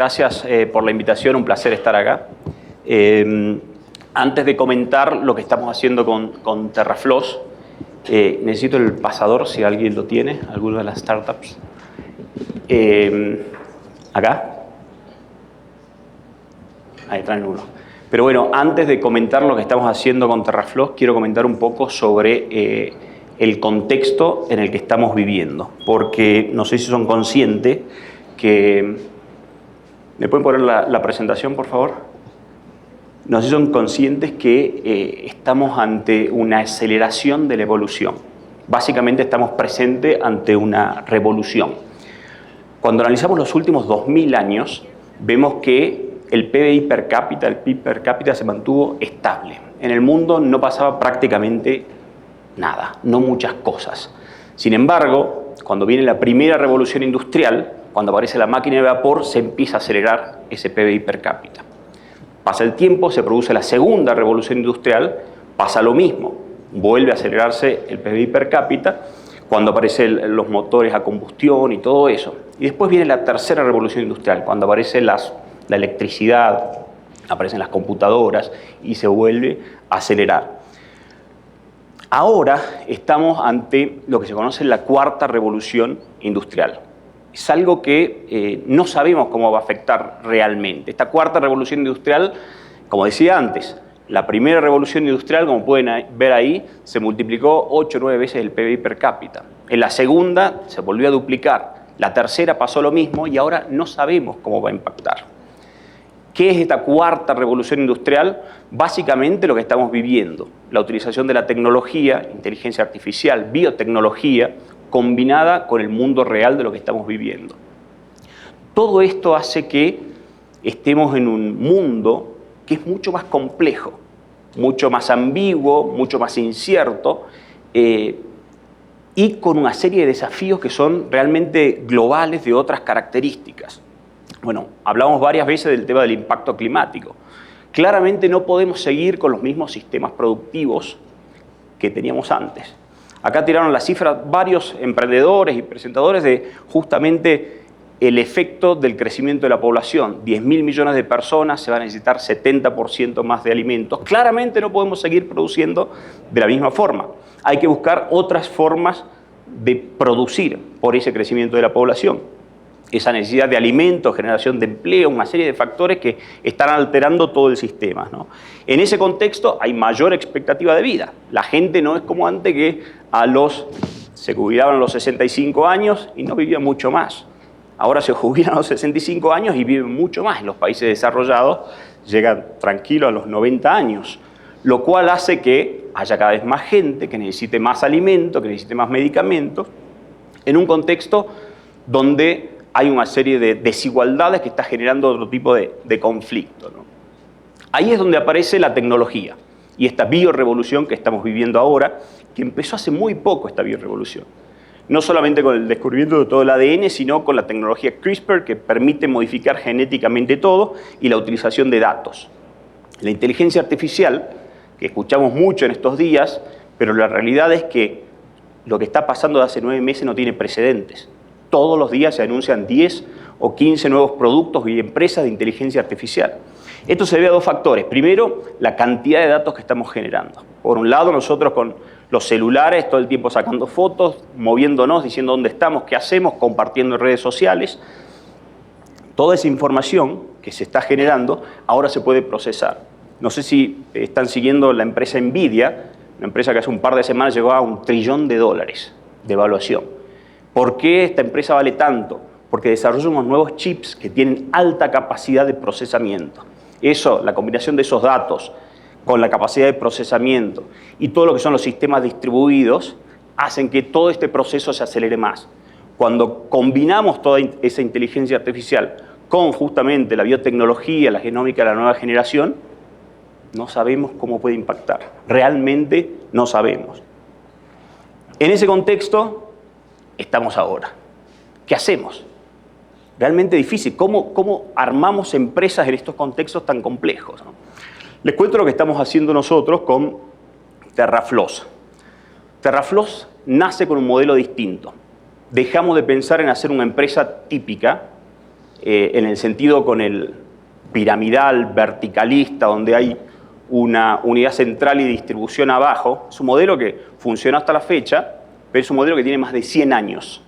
Gracias por la invitación, un placer estar acá. Antes de comentar lo que estamos haciendo con TerraFloss, necesito el pasador, si alguien lo tiene, alguna de las startups. ¿Acá? Ahí traen uno. Pero bueno, antes de comentar lo que estamos haciendo con TerraFloss, quiero comentar un poco sobre el contexto en el que estamos viviendo. Porque no sé si son conscientes que... ¿Me pueden poner la presentación, por favor? No sé si son conscientes que estamos ante una aceleración de la evolución. Básicamente estamos presentes ante una revolución. Cuando analizamos los últimos 2000 años, vemos que el PBI per cápita, el PIB per cápita se mantuvo estable. En el mundo no pasaba prácticamente nada, no muchas cosas. Sin embargo, cuando viene la primera revolución industrial, cuando aparece la máquina de vapor, se empieza a acelerar ese PBI per cápita. Pasa el tiempo, se produce la segunda revolución industrial, pasa lo mismo, vuelve a acelerarse el PBI per cápita, cuando aparecen los motores a combustión y todo eso. Y después viene la tercera revolución industrial, cuando aparece la electricidad, aparecen las computadoras y se vuelve a acelerar. Ahora estamos ante lo que se conoce la cuarta revolución industrial. Es algo que no sabemos cómo va a afectar realmente. Esta cuarta revolución industrial, como decía antes, la primera revolución industrial, como pueden ver ahí, se multiplicó 8 o 9 veces el PBI per cápita. En la segunda se volvió a duplicar. La tercera pasó lo mismo y ahora no sabemos cómo va a impactar. ¿Qué es esta cuarta revolución industrial? Básicamente lo que estamos viviendo, la utilización de la tecnología, inteligencia artificial, biotecnología, combinada con el mundo real de lo que estamos viviendo. Todo esto hace que estemos en un mundo que es mucho más complejo, mucho más ambiguo, mucho más incierto, y con una serie de desafíos que son realmente globales de otras características. Bueno, hablamos varias veces del tema del impacto climático. Claramente no podemos seguir con los mismos sistemas productivos que teníamos antes. Acá tiraron las cifras varios emprendedores y presentadores de justamente el efecto del crecimiento de la población. 10.000 millones de personas, se va a necesitar 70% más de alimentos. Claramente no podemos seguir produciendo de la misma forma. Hay que buscar otras formas de producir por ese crecimiento de la población. Esa necesidad de alimentos, generación de empleo, una serie de factores que están alterando todo el sistema, ¿no? En ese contexto hay mayor expectativa de vida. La gente no es como antes que se jubilaban a los 65 años y no vivían mucho más. Ahora se jubilan a los 65 años y viven mucho más. En los países desarrollados llegan tranquilos a los 90 años, lo cual hace que haya cada vez más gente que necesite más alimento, que necesite más medicamentos, en un contexto donde hay una serie de desigualdades que está generando otro tipo de conflicto, ¿no? Ahí es donde aparece la tecnología y esta biorevolución que estamos viviendo ahora, que empezó hace muy poco esta biorevolución. No solamente con el descubrimiento de todo el ADN, sino con la tecnología CRISPR, que permite modificar genéticamente todo, y la utilización de datos. La inteligencia artificial, que escuchamos mucho en estos días, pero la realidad es que lo que está pasando de hace 9 meses no tiene precedentes. Todos los días se anuncian 10 o 15 nuevos productos y empresas de inteligencia artificial. Esto se debe a dos factores. Primero, la cantidad de datos que estamos generando. Por un lado, nosotros con los celulares, todo el tiempo sacando fotos, moviéndonos, diciendo dónde estamos, qué hacemos, compartiendo en redes sociales. Toda esa información que se está generando ahora se puede procesar. No sé si están siguiendo la empresa Nvidia, una empresa que hace un par de semanas llegó a $1 trillón de evaluación. ¿Por qué esta empresa vale tanto? Porque desarrolla unos nuevos chips que tienen alta capacidad de procesamiento. Eso, la combinación de esos datos con la capacidad de procesamiento y todo lo que son los sistemas distribuidos, hacen que todo este proceso se acelere más. Cuando combinamos toda esa inteligencia artificial con justamente la biotecnología, la genómica de la nueva generación, no sabemos cómo puede impactar. Realmente no sabemos. En ese contexto estamos ahora. ¿Qué hacemos? Realmente difícil. ¿Cómo armamos empresas en estos contextos tan complejos, ¿no? Les cuento lo que estamos haciendo nosotros con TerraFloss. TerraFloss nace con un modelo distinto. Dejamos de pensar en hacer una empresa típica en el sentido con el piramidal, verticalista, donde hay una unidad central y distribución abajo. Es un modelo que funciona hasta la fecha, pero es un modelo que tiene más de 100 años.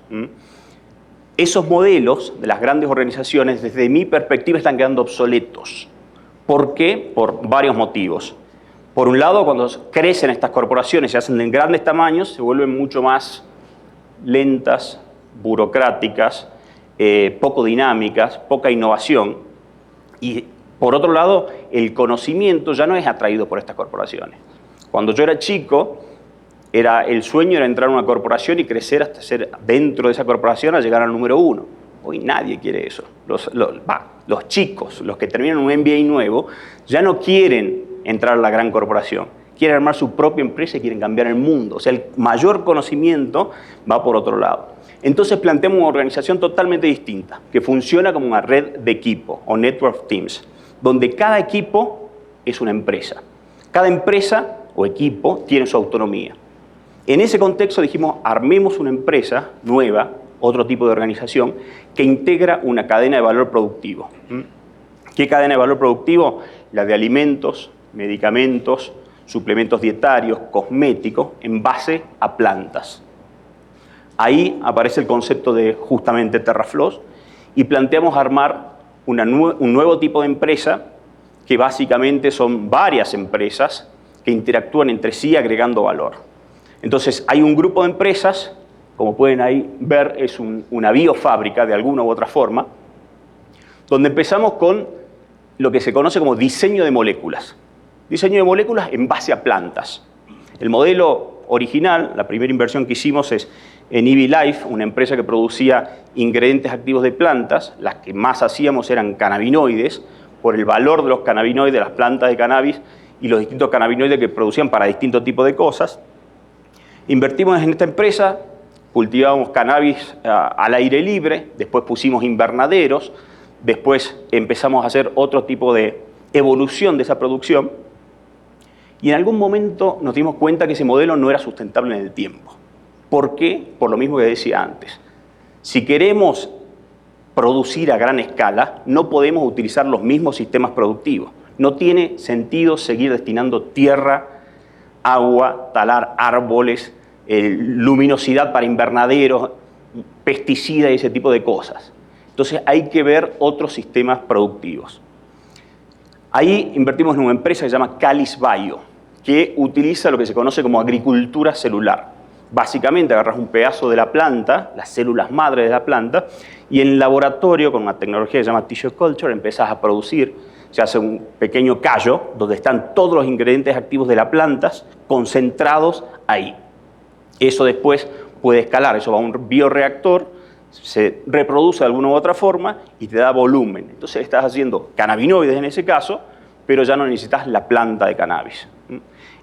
Esos modelos de las grandes organizaciones, desde mi perspectiva, están quedando obsoletos. ¿Por qué? Por varios motivos. Por un lado, cuando crecen estas corporaciones, se hacen de grandes tamaños, se vuelven mucho más lentas, burocráticas, poco dinámicas, poca innovación. Y por otro lado, el conocimiento ya no es atraído por estas corporaciones. Cuando yo era chico, el sueño era entrar a una corporación y crecer hasta ser dentro de esa corporación a llegar al número 1. Hoy nadie quiere eso. Los chicos, los que terminan un MBA nuevo, ya no quieren entrar a la gran corporación. Quieren armar su propia empresa y quieren cambiar el mundo. O sea, el mayor conocimiento va por otro lado. Entonces planteamos una organización totalmente distinta, que funciona como una red de equipo, o network teams, donde cada equipo es una empresa. Cada empresa o equipo tiene su autonomía. En ese contexto dijimos, armemos una empresa nueva, otro tipo de organización, que integra una cadena de valor productivo. ¿Qué cadena de valor productivo? La de alimentos, medicamentos, suplementos dietarios, cosméticos, en base a plantas. Ahí aparece el concepto de justamente TerraFlows y planteamos armar un nuevo tipo de empresa que básicamente son varias empresas que interactúan entre sí agregando valor. Entonces hay un grupo de empresas, como pueden ahí ver, es una biofábrica de alguna u otra forma, donde empezamos con lo que se conoce como diseño de moléculas. Diseño de moléculas en base a plantas. El modelo original, la primera inversión que hicimos es en EV Life, una empresa que producía ingredientes activos de plantas. Las que más hacíamos eran cannabinoides, por el valor de los cannabinoides, de las plantas de cannabis y los distintos cannabinoides que producían para distintos tipos de cosas. Invertimos en esta empresa, cultivábamos cannabis al aire libre, después pusimos invernaderos, después empezamos a hacer otro tipo de evolución de esa producción y en algún momento nos dimos cuenta que ese modelo no era sustentable en el tiempo. ¿Por qué? Por lo mismo que decía antes. Si queremos producir a gran escala, no podemos utilizar los mismos sistemas productivos. No tiene sentido seguir destinando tierra, agua, talar árboles, luminosidad para invernaderos, pesticidas y ese tipo de cosas. Entonces hay que ver otros sistemas productivos. Ahí invertimos en una empresa que se llama Calis Bio, que utiliza lo que se conoce como agricultura celular. Básicamente agarras un pedazo de la planta, las células madre de la planta, y en el laboratorio, con una tecnología que se llama Tissue Culture, empezás a producir, se hace un pequeño callo donde están todos los ingredientes activos de las plantas concentrados ahí. Eso después puede escalar, eso va a un bioreactor, se reproduce de alguna u otra forma y te da volumen. Entonces estás haciendo cannabinoides en ese caso, pero ya no necesitas la planta de cannabis.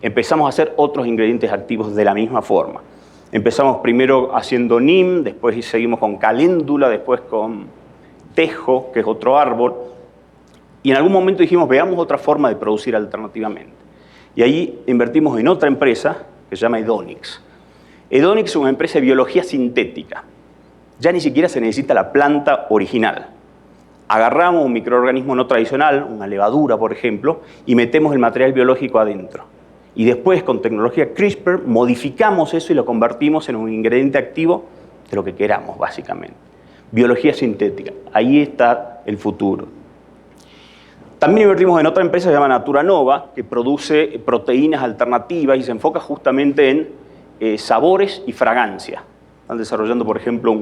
Empezamos a hacer otros ingredientes activos de la misma forma. Empezamos primero haciendo neem, después seguimos con caléndula, después con tejo, que es otro árbol. Y en algún momento dijimos, veamos otra forma de producir alternativamente. Y ahí invertimos en otra empresa que se llama Edonix. Edonix es una empresa de biología sintética. Ya ni siquiera se necesita la planta original. Agarramos un microorganismo no tradicional, una levadura, por ejemplo, y metemos el material biológico adentro. Y después, con tecnología CRISPR, modificamos eso y lo convertimos en un ingrediente activo de lo que queramos, básicamente. Biología sintética. Ahí está el futuro. También invertimos en otra empresa que se llama Naturanova, que produce proteínas alternativas y se enfoca justamente en sabores y fragancia. Están desarrollando, por ejemplo,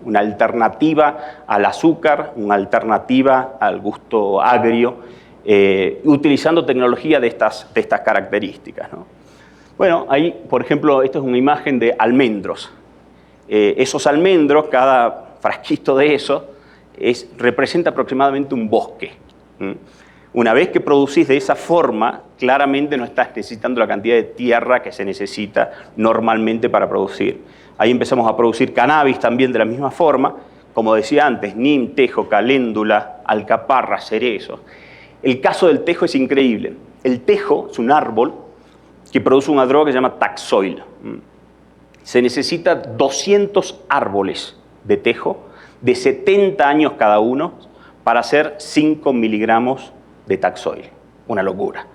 una alternativa al azúcar, una alternativa al gusto agrio, utilizando tecnología de estas características, ¿no? Bueno, ahí, por ejemplo, esta es una imagen de almendros. Esos almendros, cada frasquito de eso, representa aproximadamente un bosque. Una vez que producís de esa forma, claramente no estás necesitando la cantidad de tierra que se necesita normalmente para producir. Ahí empezamos a producir cannabis también de la misma forma, como decía antes, neem, tejo, caléndula, alcaparra, cerezos. El caso del tejo es increíble. El tejo es un árbol que produce una droga que se llama Taxoil. Se necesita 200 árboles de tejo de 70 años cada uno, para hacer 5 miligramos de Taxoil. Una locura.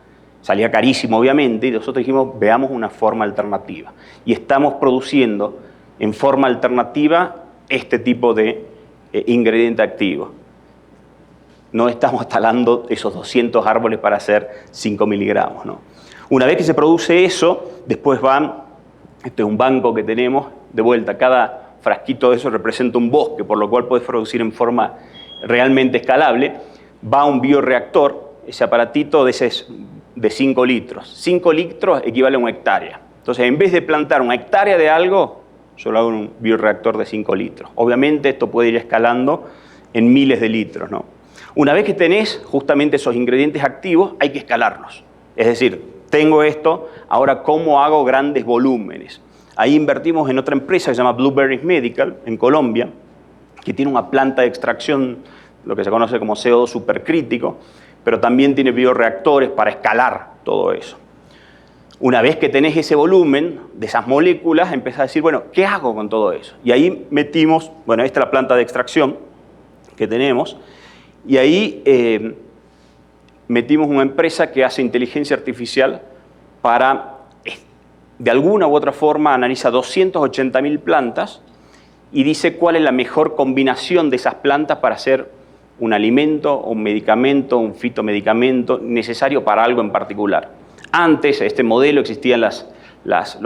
Salía carísimo, obviamente, y nosotros dijimos, veamos una forma alternativa. Y estamos produciendo en forma alternativa este tipo de ingrediente activo. No estamos talando esos 200 árboles para hacer 5 miligramos, ¿no? Una vez que se produce eso, después van, este es un banco que tenemos, de vuelta, cada frasquito de eso representa un bosque, por lo cual puedes producir en forma realmente escalable, va a un bioreactor, ese aparatito de 5 litros. 5 litros equivale a 1 hectárea. Entonces, en vez de plantar 1 hectárea de algo, yo lo hago en un bioreactor de 5 litros. Obviamente, esto puede ir escalando en miles de litros, ¿no? Una vez que tenés justamente esos ingredientes activos, hay que escalarlos. Es decir, tengo esto, ahora ¿cómo hago grandes volúmenes? Ahí invertimos en otra empresa que se llama Blueberries Medical, en Colombia, que tiene una planta de extracción, lo que se conoce como CO2 supercrítico, pero también tiene bioreactores para escalar todo eso. Una vez que tenés ese volumen de esas moléculas, empezás a decir, bueno, ¿qué hago con todo eso? Y ahí metimos, bueno, esta es la planta de extracción que tenemos, y ahí metimos una empresa que hace inteligencia artificial para, de alguna u otra forma, analiza 280.000 plantas y dice cuál es la mejor combinación de esas plantas para hacer un alimento, un medicamento, un fitomedicamento necesario para algo en particular. Antes, este modelo existían las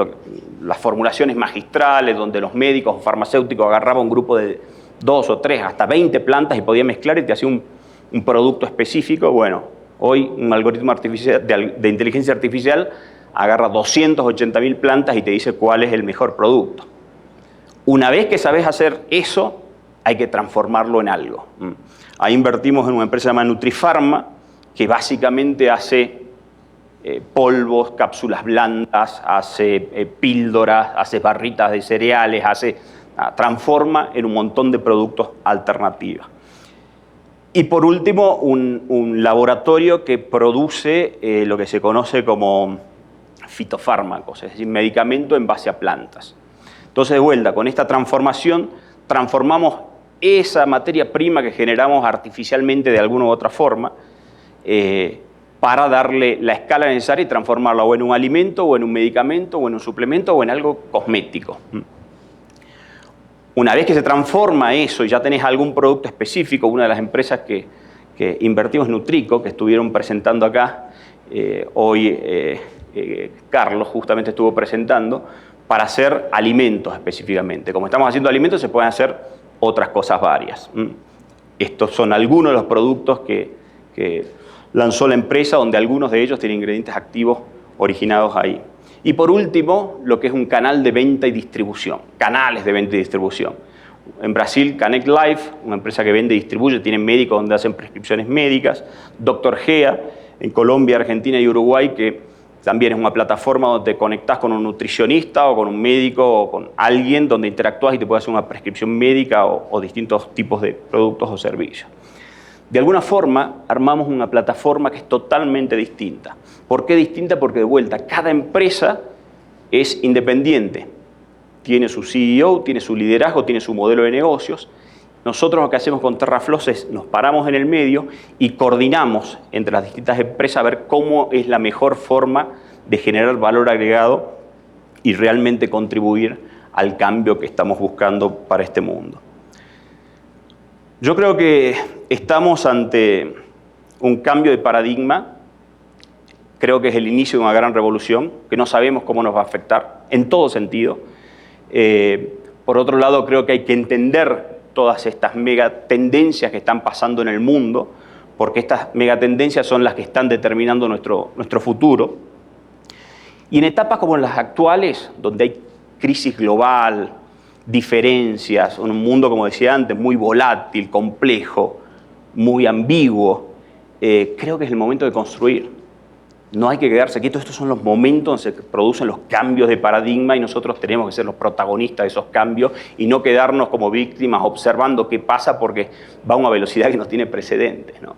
formulaciones magistrales, donde los médicos o farmacéuticos agarraban un grupo de 2 o 3, hasta 20 plantas y podía mezclar y te hacía un producto específico. Bueno, hoy un algoritmo artificial, de inteligencia artificial agarra 280.000 plantas y te dice cuál es el mejor producto. Una vez que sabes hacer eso, hay que transformarlo en algo. Ahí invertimos en una empresa llamada Nutrifarma, que básicamente hace polvos, cápsulas blandas, hace píldoras, hace barritas de cereales, transforma en un montón de productos alternativos. Y por último, un laboratorio que produce lo que se conoce como fitofármacos, es decir, medicamento en base a plantas. Entonces, de vuelta, con esta transformación, transformamos esa materia prima que generamos artificialmente de alguna u otra forma para darle la escala necesaria y transformarla o en un alimento, o en un medicamento, o en un suplemento, o en algo cosmético. Una vez que se transforma eso y ya tenés algún producto específico, una de las empresas que invertimos en Nutrico, que estuvieron presentando acá, hoy Carlos justamente estuvo presentando, para hacer alimentos específicamente. Como estamos haciendo alimentos, se pueden hacer otras cosas varias. Estos son algunos de los productos que lanzó la empresa, donde algunos de ellos tienen ingredientes activos originados ahí. Y por último, lo que es un canal de venta y distribución, canales de venta y distribución. En Brasil, Connect Life, una empresa que vende y distribuye, tienen médicos donde hacen prescripciones médicas. Dr. Gea, en Colombia, Argentina y Uruguay, que también es una plataforma donde te conectás con un nutricionista o con un médico o con alguien donde interactúas y te puede hacer una prescripción médica o distintos tipos de productos o servicios. De alguna forma, armamos una plataforma que es totalmente distinta. ¿Por qué distinta? Porque, de vuelta, cada empresa es independiente. Tiene su CEO, tiene su liderazgo, tiene su modelo de negocios. Nosotros lo que hacemos con TerraFlows es nos paramos en el medio y coordinamos entre las distintas empresas a ver cómo es la mejor forma de generar valor agregado y realmente contribuir al cambio que estamos buscando para este mundo. Yo creo que estamos ante un cambio de paradigma. Creo que es el inicio de una gran revolución, que no sabemos cómo nos va a afectar, en todo sentido. Por otro lado, creo que hay que entender todas estas megatendencias que están pasando en el mundo, porque estas megatendencias son las que están determinando nuestro futuro. Y en etapas como las actuales, donde hay crisis global, diferencias, un mundo, como decía antes, muy volátil, complejo, muy ambiguo, creo que es el momento de construir. No hay que quedarse quietos, estos son los momentos donde se producen los cambios de paradigma y nosotros tenemos que ser los protagonistas de esos cambios y no quedarnos como víctimas observando qué pasa porque va a una velocidad que no tiene precedentes, ¿no?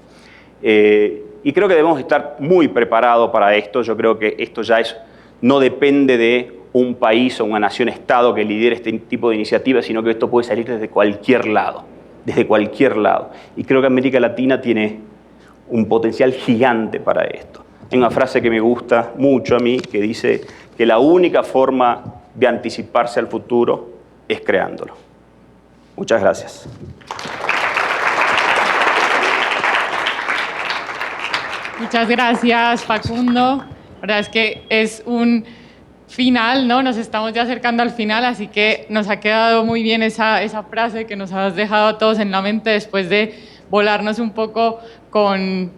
Y creo que debemos estar muy preparados para esto. Yo creo que esto ya no depende de un país o una nación-estado que lidere este tipo de iniciativas, sino que esto puede salir desde cualquier lado. desde cualquier lado. Y creo que América Latina tiene un potencial gigante para esto. Hay una frase que me gusta mucho a mí que dice que la única forma de anticiparse al futuro es creándolo. Muchas gracias. Muchas gracias, Facundo. La verdad es que es un final, ¿no? Nos estamos ya acercando al final, así que nos ha quedado muy bien esa frase que nos has dejado a todos en la mente después de volarnos un poco con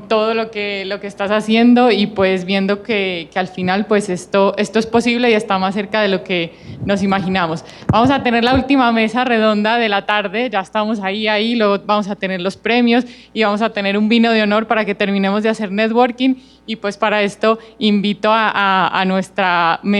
todo lo que estás haciendo y pues viendo que al final pues esto es posible y está más cerca de lo que nos imaginamos. Vamos a tener la última mesa redonda de la tarde, ya estamos ahí, luego vamos a tener los premios y vamos a tener un vino de honor para que terminemos de hacer networking y pues para esto invito a nuestra mesa